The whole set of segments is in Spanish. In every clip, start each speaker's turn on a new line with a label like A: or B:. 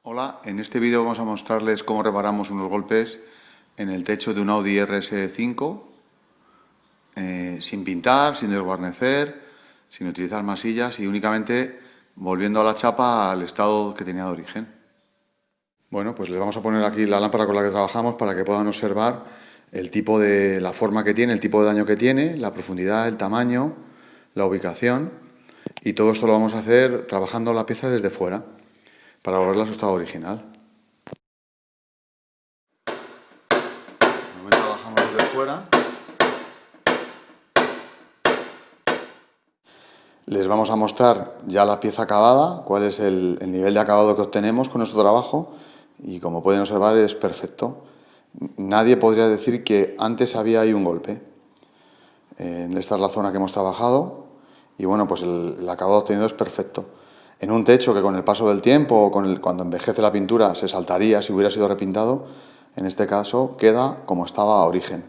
A: Hola, en este vídeo vamos a mostrarles cómo reparamos unos golpes en el techo de un Audi RS5 sin pintar, sin desguarnecer, sin utilizar masillas y únicamente volviendo a la chapa al estado que tenía de origen. Bueno, pues les vamos a poner aquí la lámpara con la que trabajamos para que puedan observar el tipo de, la forma que tiene, el tipo de daño que tiene, la profundidad, el tamaño, la ubicación, y todo esto lo vamos a hacer trabajando la pieza desde fuera para volverla a su estado original. Trabajamos desde fuera. Les vamos a mostrar ya la pieza acabada, cuál es el nivel de acabado que obtenemos con nuestro trabajo, y como pueden observar es perfecto. Nadie podría decir que antes había ahí un golpe. Esta es la zona que hemos trabajado y bueno, pues el acabado obtenido es perfecto. En un techo que con el paso del tiempo o cuando envejece la pintura se saltaría si hubiera sido repintado, en este caso queda como estaba a origen.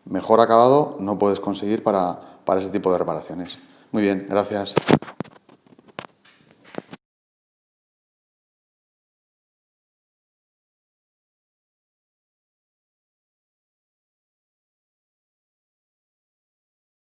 A: Mejor acabado no puedes conseguir para ese tipo de reparaciones. Muy bien, gracias.